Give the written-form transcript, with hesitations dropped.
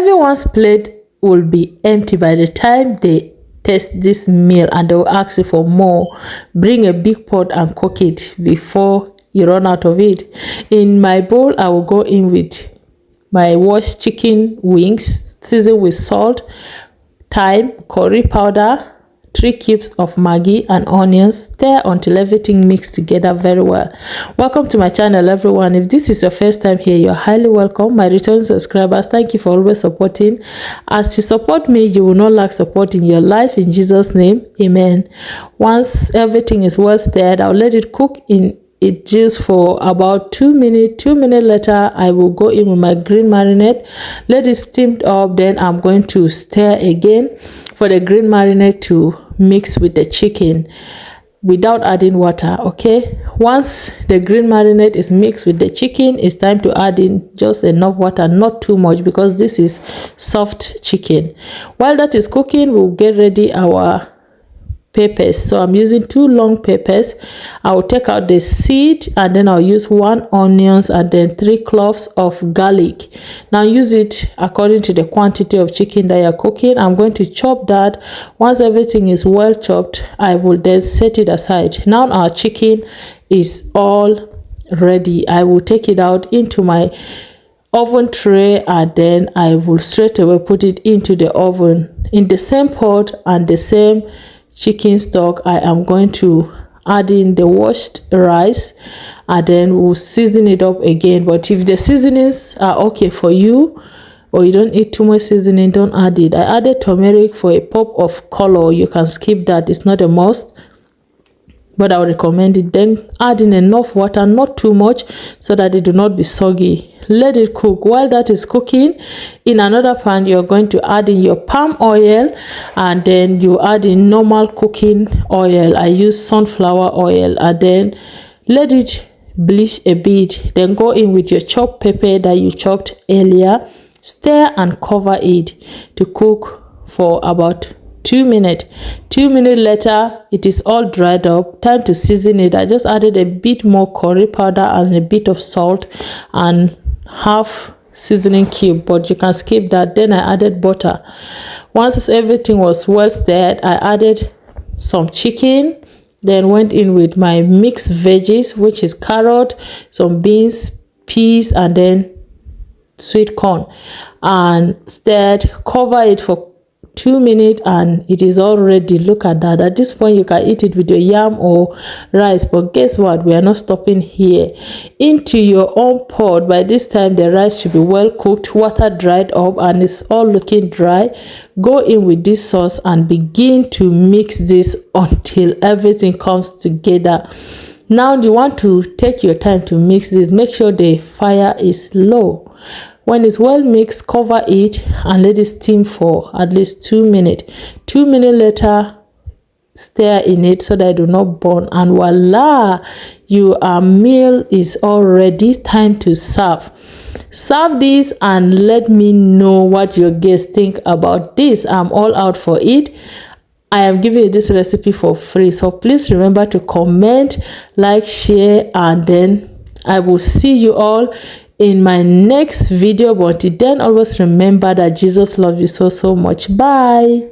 Everyone's plate will be empty by the time they taste this meal, and they will ask you for more. Bring a big pot and cook it before you run out of it. In my bowl, I will go in with my washed chicken wings, seasoned with salt, thyme, curry powder, 3 cubes of Maggi and onions. Stir until everything mixed together very well. Welcome to my channel, everyone. If this is your first time here, you're highly welcome. My return subscribers, thank you for always supporting. As you support me, you will not lack support in your life. In Jesus' name, amen. Once everything is well stirred, I'll let it cook in it juice for about 2 minutes. 2 minutes later, I will go in with my green marinade, let it steam up. Then I'm going to stir again for the green marinade to mix with the chicken without adding water. Okay, once the green marinade is mixed with the chicken, it's time to add in just enough water, not too much, because this is soft chicken. While that is cooking, we'll get ready our peppers. So I'm using 2 long peppers. I'll take out the seed, and then I'll use 1 onions and then 3 cloves of garlic. Now use it according to the quantity of chicken that you're cooking. I'm going to chop that. Once everything is well chopped, I will then set it aside. Now our chicken is all ready. I will take it out into my oven tray, and then I will straight away put it into the oven in the same pot and the same chicken stock. I am going to add in the washed rice, and then we'll season it up again. But if the seasonings are okay for you, or you don't eat too much seasoning, don't add it. I added turmeric for a pop of color. You can skip that, it's not a must, but I would recommend it. Then add in enough water, not too much, so that it do not be soggy. Let it cook. While that is cooking, in another pan, you're going to add in your palm oil, and then you add in normal cooking oil. I use sunflower oil, and then let it bleach a bit. Then go in with your chopped pepper that you chopped earlier. Stir and cover it to cook for about 2 minutes. 2 minutes later, it is all dried up. Time to season it. I just added a bit more curry powder and a bit of salt and half seasoning cube, but you can skip that. Then I added butter. Once everything was well stirred, I added some chicken, then went in with my mixed veggies, which is carrot, some beans, peas, and then sweet corn, and stirred. Cover it for 2 minutes, and it is all ready. Look at that. At this point, you can eat it with your yam or rice. But guess what? We are not stopping here. Into your own pot. By this time, the rice should be well cooked, water dried up, and it's all looking dry. Go in with this sauce and begin to mix this until everything comes together. Now you want to take your time to mix this. Make sure the fire is low. When it's well mixed, cover it and let it steam for at least 2 minutes. 2 minutes later, stir in it so that it do not burn, and voila, your meal is all ready. Time to serve. Serve this and let me know what your guests think about this. I'm all out for it. I am giving you this recipe for free, so please remember to comment, like, share, and then I will see you all in my next video. But until then, always remember that Jesus loves you so much. Bye.